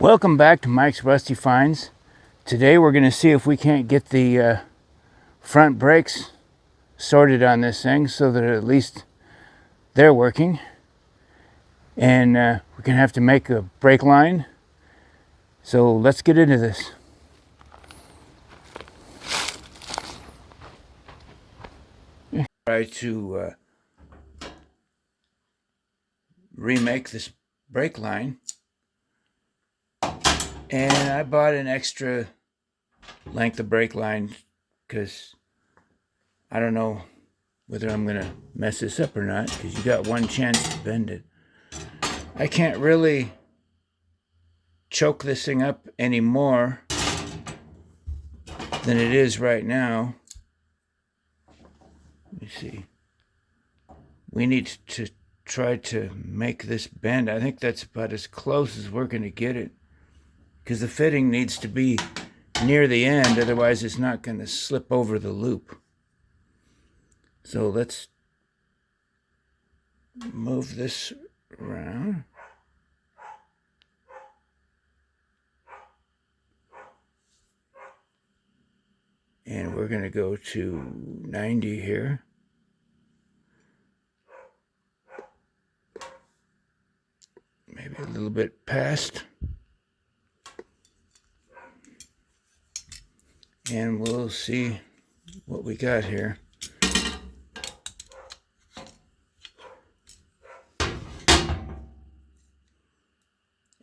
Welcome back to Mike's Rusty Finds. Today we're going to see if we can't get the front brakes sorted on this thing so that at least they're working. And we're going to have to make a brake line. So let's get into this. Try to remake this brake line. And I bought an extra length of brake line because I don't know whether I'm going to mess this up or not, because you got one chance to bend it. I can't really choke this thing up any more than it is right now. Let me see. We need to try to make this bend. I think that's about as close as we're going to get it, because the fitting needs to be near the end, otherwise it's not going to slip over the loop. So let's move this around. And we're going to go to 90 here. Maybe a little bit past. And we'll see what we got here.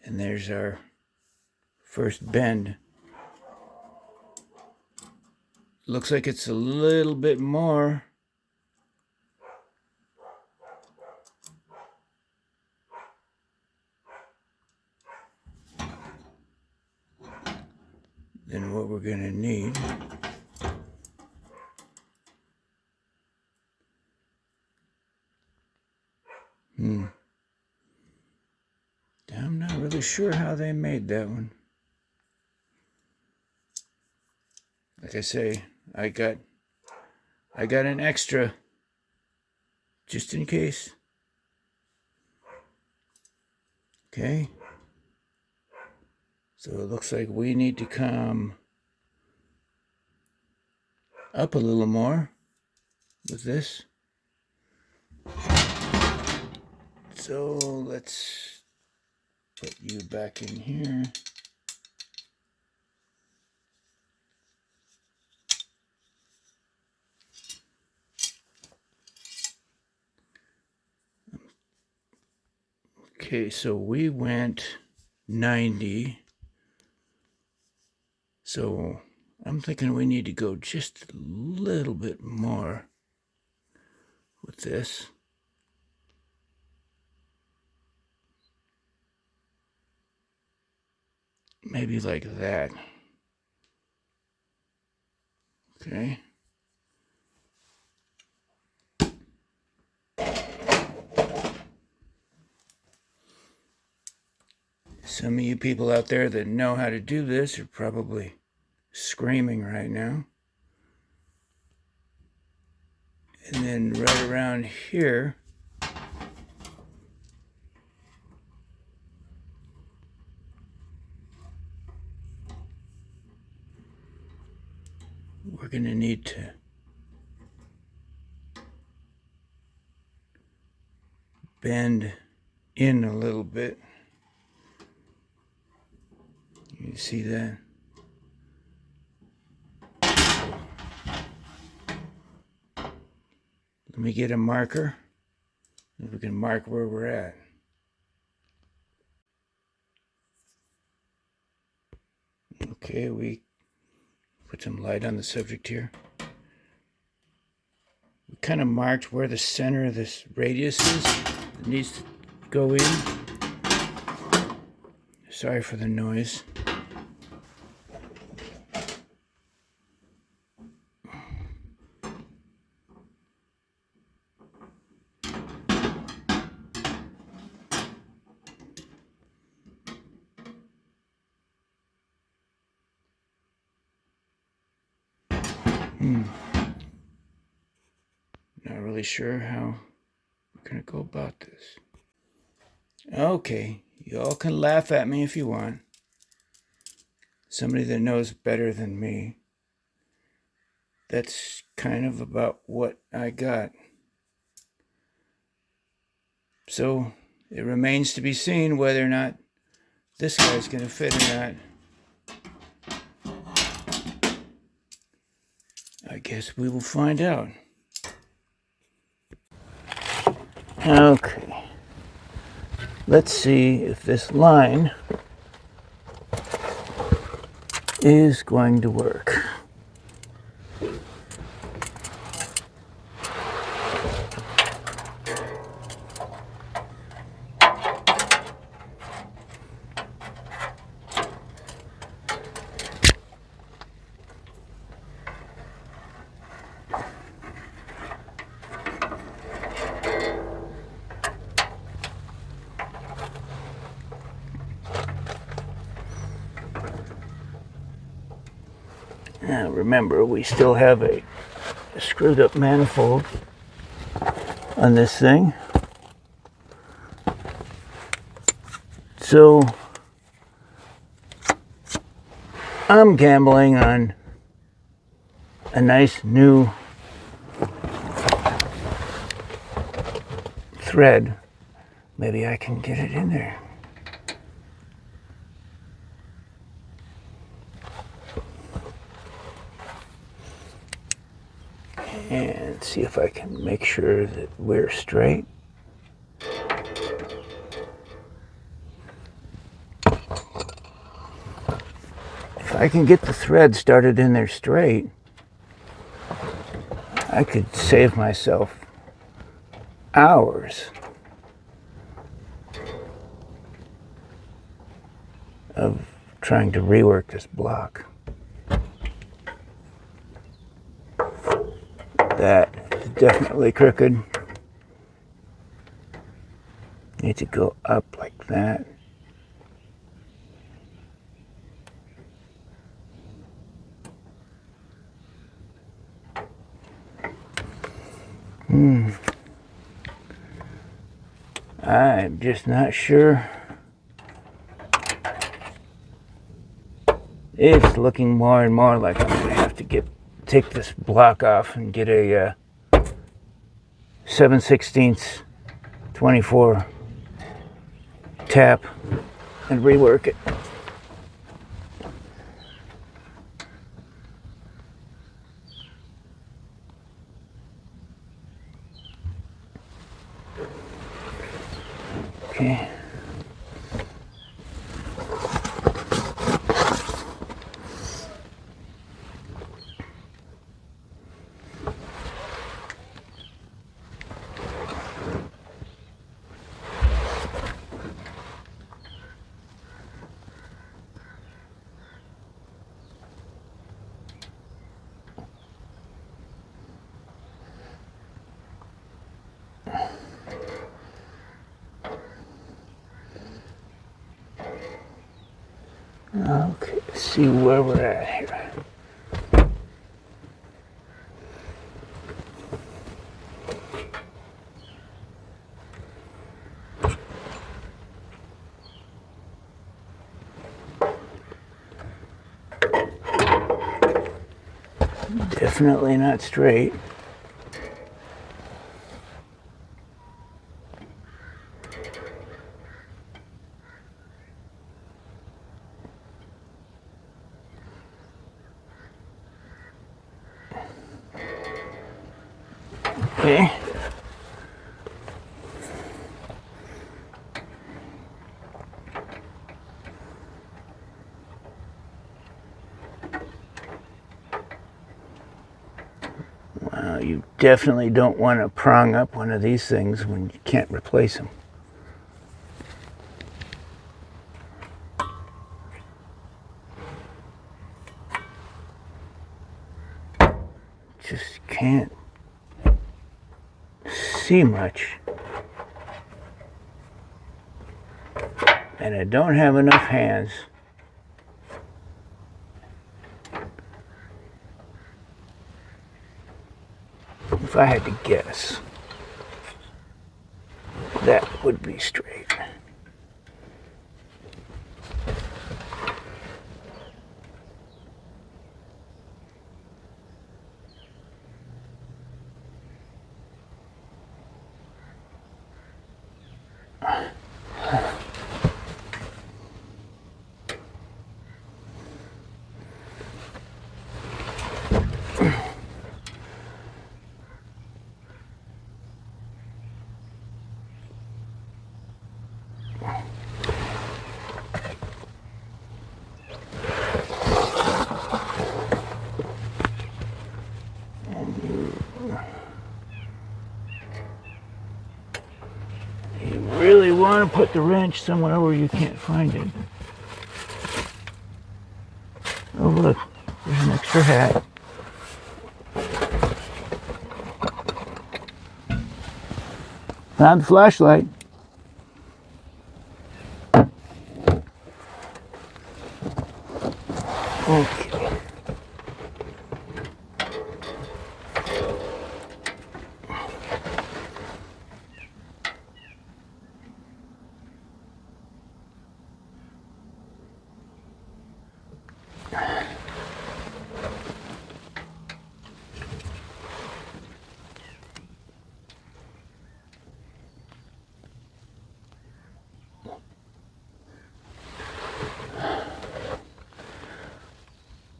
And there's our first bend. Looks like it's a little bit more. Than what we're going to need. I'm not really sure how they made that one. Like I say, I got an extra just in case. Okay. So it looks like we need to come up a little more with this. So let's put you back in here. Okay, so we went 90. So I'm thinking we need to go just a little bit more with this. Maybe like that. Okay. Some of you people out there that know how to do this are probably screaming right now. And then right around here, we're going to need to bend in a little bit. You see that? Let me get a marker, and we can mark where we're at. Okay, we put some light on the subject here. We kind of marked where the center of this radius is. It needs to go in. Sorry for the noise. Not really sure how we're going to go about this. Okay, you all can laugh at me if you want. somebody that knows better than me. That's kind of about what I got. So it remains to be seen whether or not this guy's going to fit or not. I guess we will find out. Okay. Let's see if this line is going to work. Now remember, we still have a screwed up manifold on this thing. So I'm gambling on a nice new thread. Maybe I can get it in there. And see if I can make sure that we're straight. If I can get the thread started in there straight, I could save myself hours of trying to rework this block. That is definitely crooked. Need to go up like that. I'm just not sure. It's looking more and more like I'm going to have to take this block off and get a 7/16 24 tap and rework it. Okay. Okay, let's see where we're at here. Definitely not straight. Okay. Wow, you definitely don't want to prong up one of these things when you can't replace them. Just can't see much. And I don't have enough hands. If I had to guess, that would be straight. You really want to put the wrench somewhere where you can't find it. Oh look, there's an extra hat. Found the flashlight. Okay.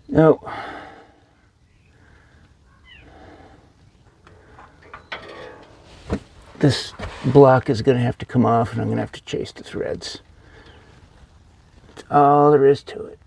No. This block is going to have to come off, and I'm going to have to chase the threads. That's all there is to it.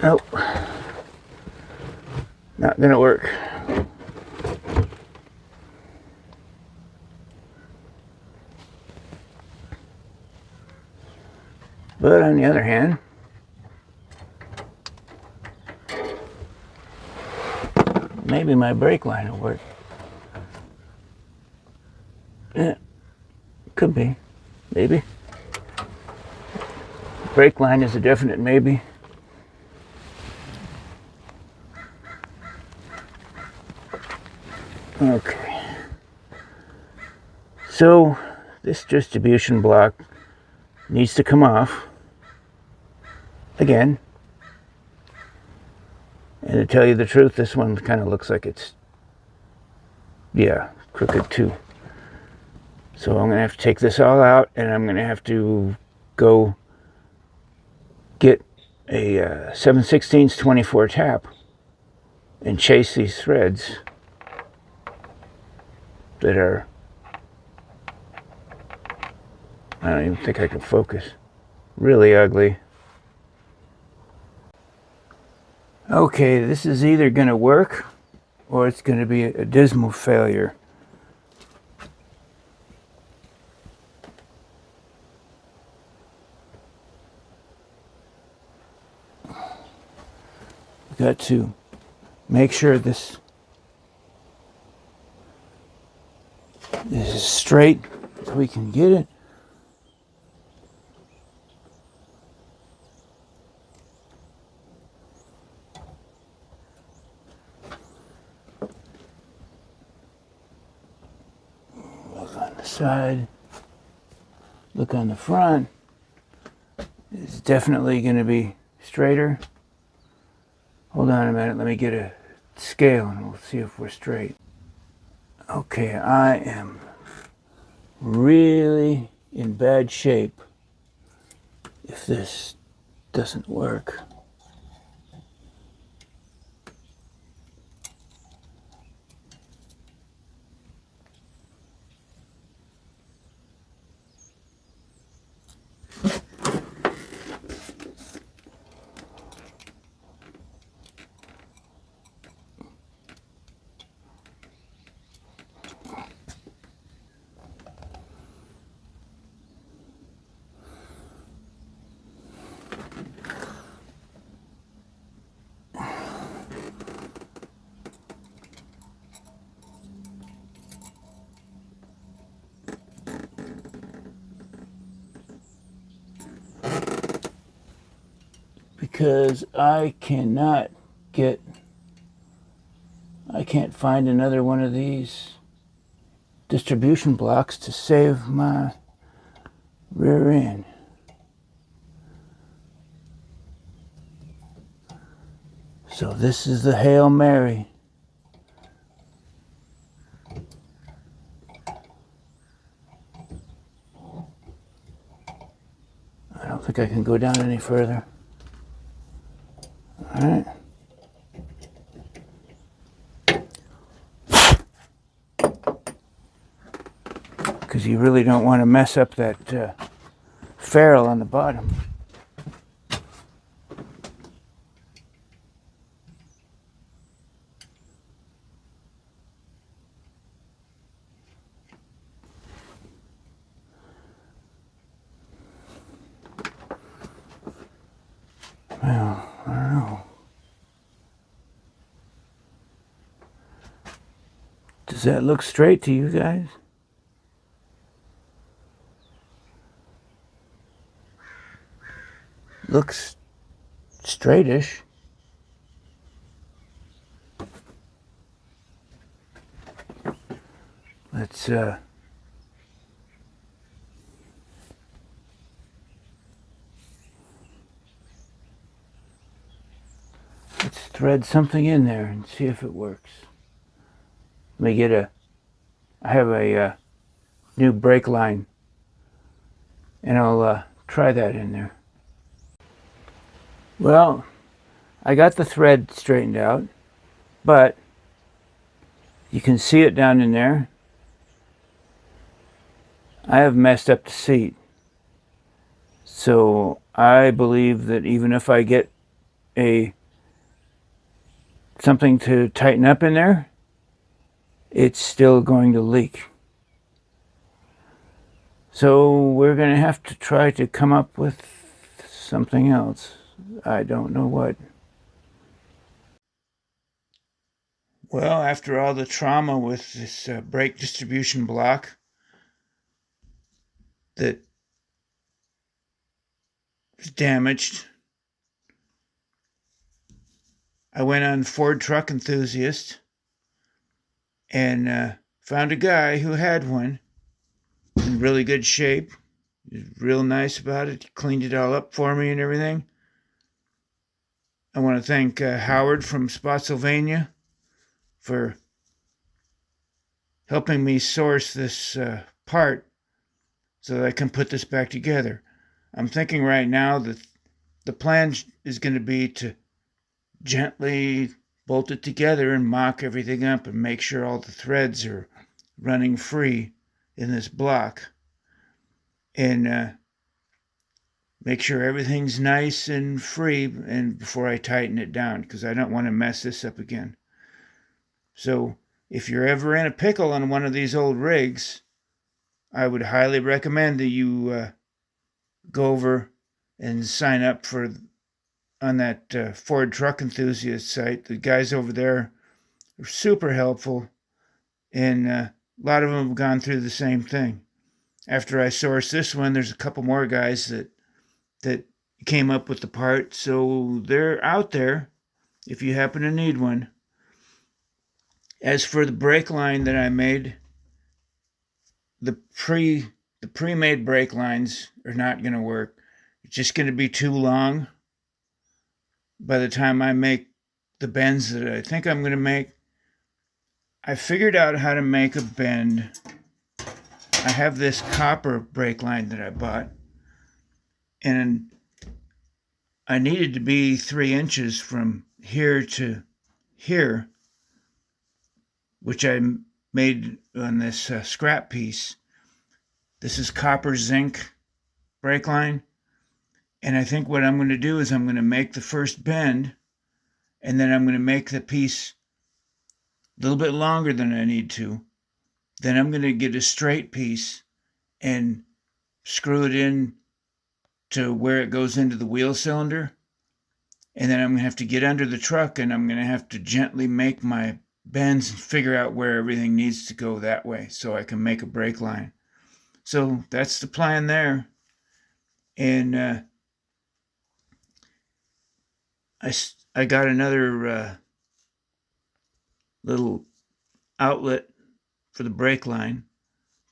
Nope. Not gonna work. But on the other hand, maybe my brake line will work. Yeah, could be. Maybe. Brake line is a definite maybe. Okay. So this distribution block needs to come off again. And to tell you the truth, this one kind of looks like it's, yeah, crooked too. So I'm going to have to take this all out, and I'm going to have to go get a 7/16 24 tap and chase these threads that are, I don't even think I can focus, really ugly. Okay, this is either going to work or it's going to be a dismal failure. We've got to make sure this is straight so we can get it. Look on the side, look on the front. It's definitely going to be straighter. Hold on a minute, let me get a scale and we'll see if we're straight. Okay, I am really in bad shape if this doesn't work. Because I can't find another one of these distribution blocks to save my rear end. So this is the Hail Mary. I don't think I can go down any further. All right. Because you really don't want to mess up that ferrule on the bottom. Well, I don't know. Does that look straight to you guys? Looks straightish. Let's thread something in there and see if it works. Let me get I have a new brake line, and I'll try that in there. Well, I got the thread straightened out, but you can see it down in there. I have messed up the seat. So I believe that even if I get something to tighten up in there, it's still going to leak. So we're going to have to try to come up with something else. I don't know what. Well, after all the trauma with this brake distribution block that was damaged, I went on Ford Truck Enthusiast and found a guy who had one in really good shape. He was real nice about it. He cleaned it all up for me and everything. I want to thank Howard from Spotsylvania for helping me source this part so that I can put this back together. I'm thinking right now that the plan is going to be to gently bolt it together and mock everything up and make sure all the threads are running free in this block. And make sure everything's nice and free and before I tighten it down, because I don't want to mess this up again. So if you're ever in a pickle on one of these old rigs, I would highly recommend that you go over and sign up on that Ford Truck Enthusiast site. The guys over there are super helpful, and a lot of them have gone through the same thing. After I sourced this one, there's a couple more guys that came up with the part, so they're out there if you happen to need one. As for the brake line that I made, the pre-made brake lines are not going to work. It's just going to be too long. By the time I make the bends that I think I'm going to make, I figured out how to make a bend. I have this copper brake line that I bought, and I needed to be 3 inches from here to here, which I made on this scrap piece. This is copper zinc brake line. And I think what I'm going to do is I'm going to make the first bend, and then I'm going to make the piece a little bit longer than I need to. Then I'm going to get a straight piece and screw it in to where it goes into the wheel cylinder. And then I'm going to have to get under the truck, and I'm going to have to gently make my bends and figure out where everything needs to go that way so I can make a brake line. So that's the plan there. And I got another little outlet for the brake line,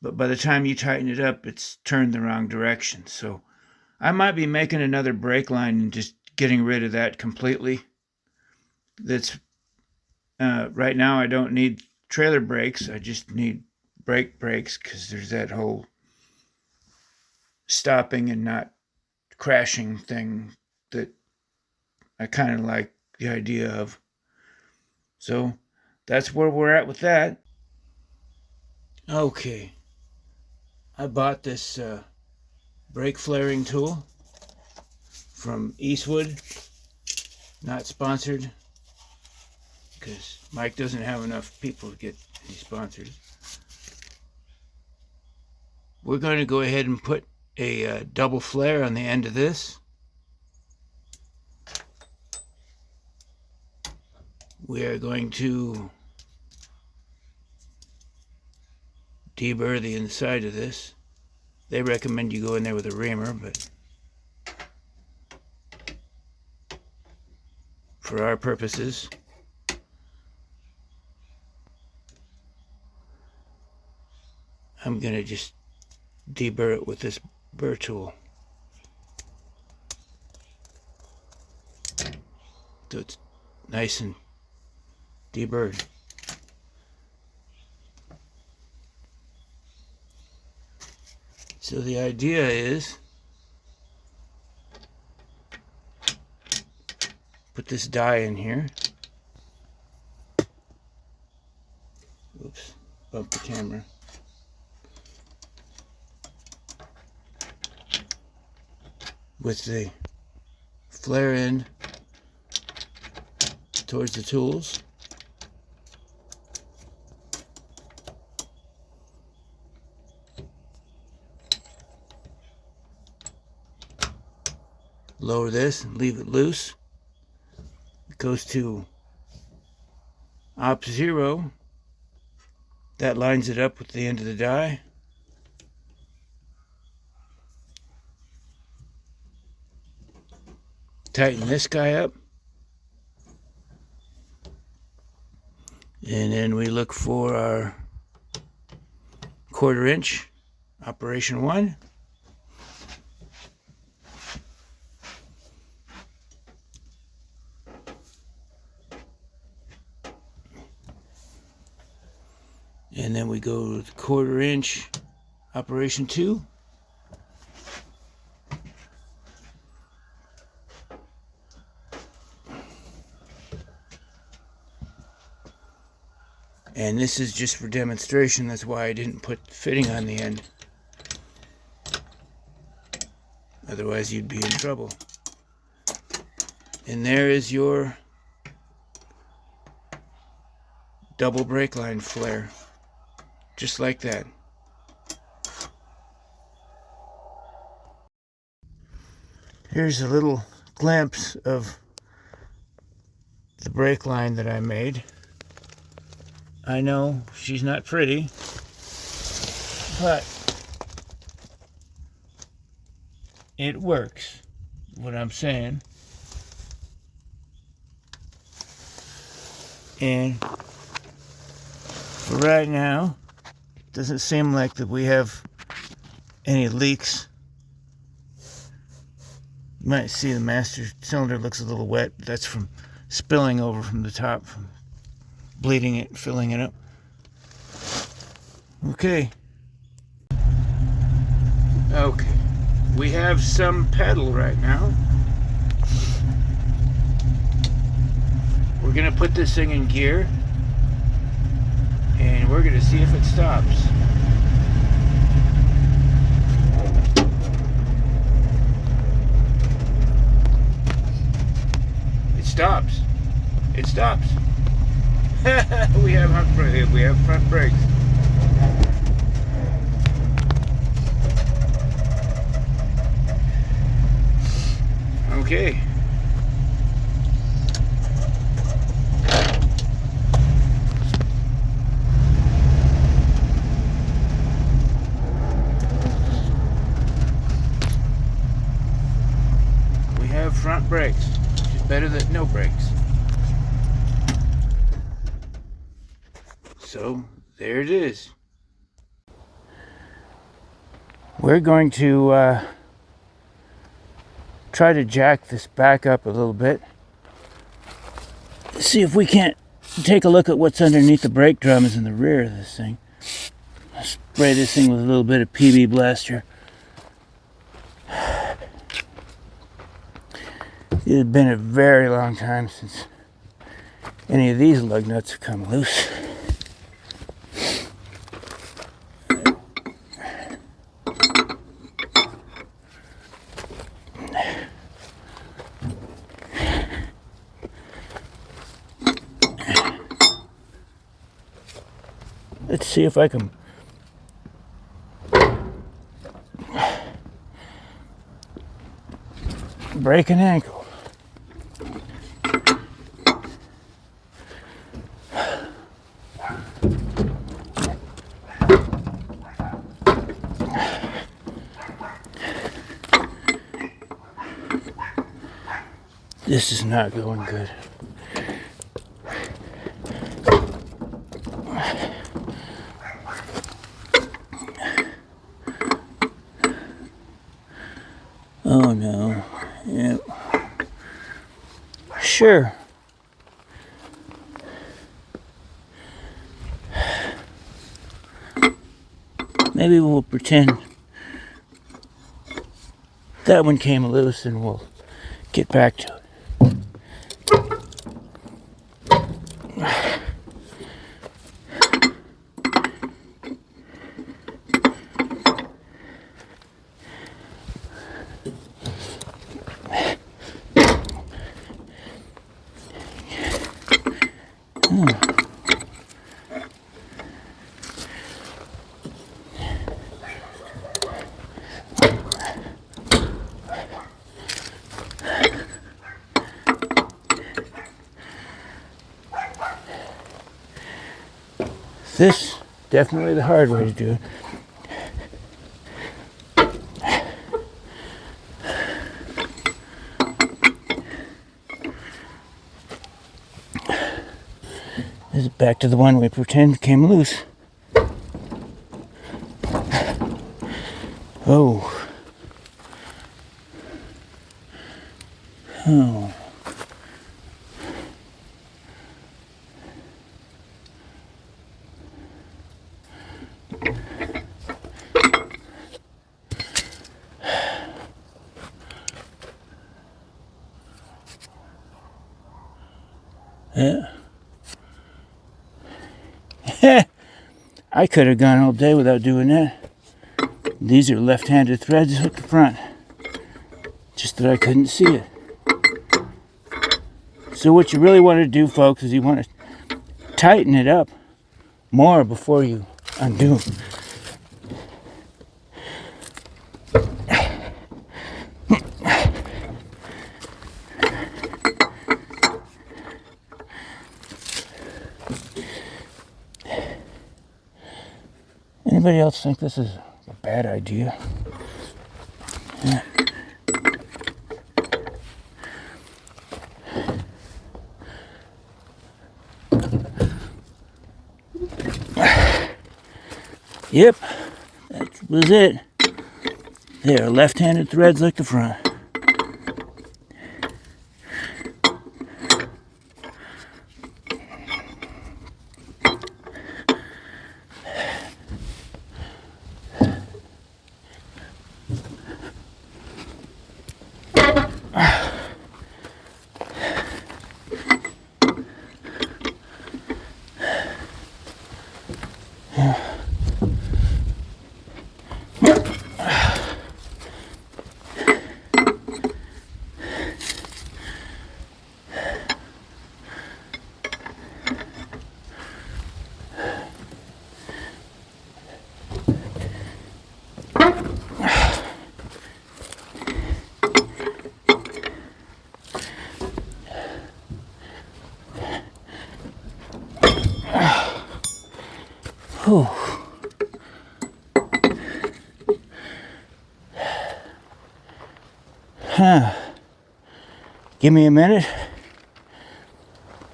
but by the time you tighten it up, it's turned the wrong direction. So I might be making another brake line and just getting rid of that completely. That's right now I don't need trailer brakes. I just need brake brakes because there's that whole stopping and not crashing thing that I kind of like the idea of. So that's where we're at with that. Okay, I bought this brake flaring tool from Eastwood. Not sponsored, because Mike doesn't have enough people to get any sponsors. We're going to go ahead and put a double flare on the end of this. We are going to deburr the inside of this. They recommend you go in there with a reamer, but for our purposes, I'm going to just deburr it with this burr tool. So it's nice and deburred. So the idea is put this die in here. Oops, bumped the camera. With the flare end towards the tools. Lower this and leave it loose. It goes to op 0. That lines it up with the end of the die. Tighten this guy up. And then we look for our 1/4 inch, operation 1. And then we go with 1/4 inch, operation 2. And this is just for demonstration, that's why I didn't put fitting on the end. Otherwise you'd be in trouble. And there is your double brake line flare. Just like that. Here's a little glimpse of the brake line that I made. I know she's not pretty, but it works, what I'm saying. And for right now, it doesn't seem like that we have any leaks. You might see the master cylinder looks a little wet, but that's from spilling over from the top, from bleeding it, filling it up. Okay, we have some pedal right now. We're gonna put this thing in gear and we're gonna see if it stops. It stops. It stops. we have front brakes. Okay. We have front brakes, which is better than no brakes. So there it is. We're going to try to jack this back up a little bit. See if we can't take a look at what's underneath the brake drums in the rear of this thing. I'll spray this thing with a little bit of PB Blaster. It has been a very long time since any of these lug nuts have come loose. Let's see if I can break an ankle. This is not going good. Oh no. Yep. Sure. Maybe we'll pretend that one came loose and we'll get back to it. This definitely the hard way to do it. This is back to the one we pretend came loose. Oh. Oh. Yeah. I could have gone all day without doing that. These are left-handed threads at the front. Just that I couldn't see it. So what you really want to do, folks, is you want to tighten it up more before you undo. Anybody else think this is a bad idea? Yeah. Yep, that was it. They are left-handed threads like the front. Whew. Give me a minute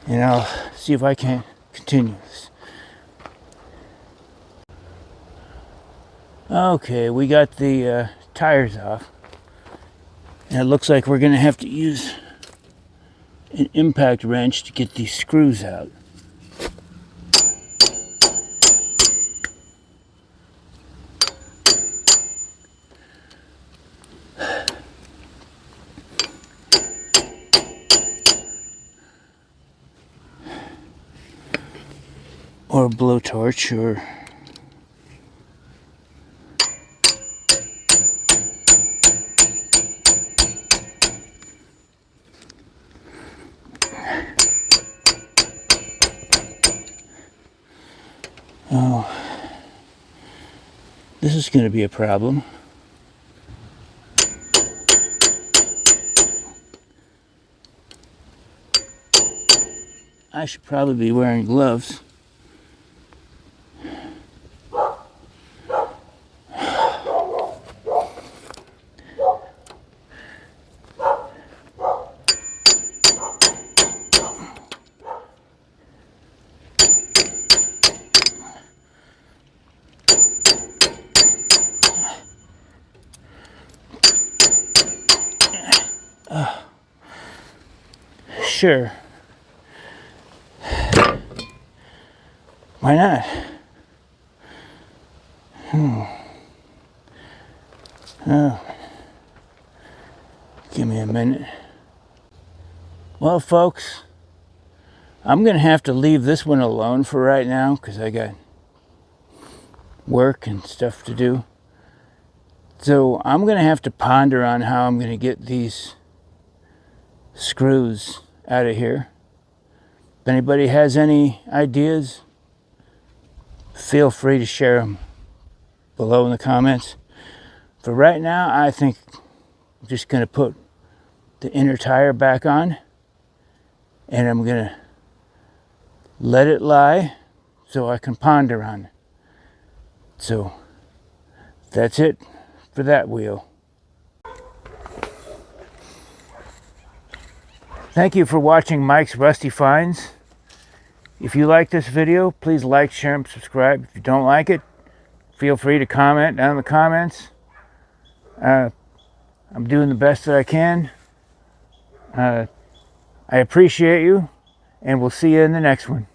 and I'll see if I can continue this. Okay, we got the tires off, and it looks like we're going to have to use an impact wrench to get these screws out. Or a blowtorch, or oh, this is going to be a problem. I should probably be wearing gloves. Sure. Why not? Oh. Give me a minute. Well, folks, I'm going to have to leave this one alone for right now because I got work and stuff to do. So I'm going to have to ponder on how I'm going to get these screws out of here. If anybody has any ideas, feel free to share them below in the comments. For right now, I think I'm just going to put the inner tire back on, and I'm going to let it lie so I can ponder on it. So that's it for that wheel. Thank you for watching Mike's Rusty Finds. If you like this video, please like, share, and subscribe. If you don't like it, feel free to comment down in the comments. I'm doing the best that I can. I appreciate you, and we'll see you in the next one.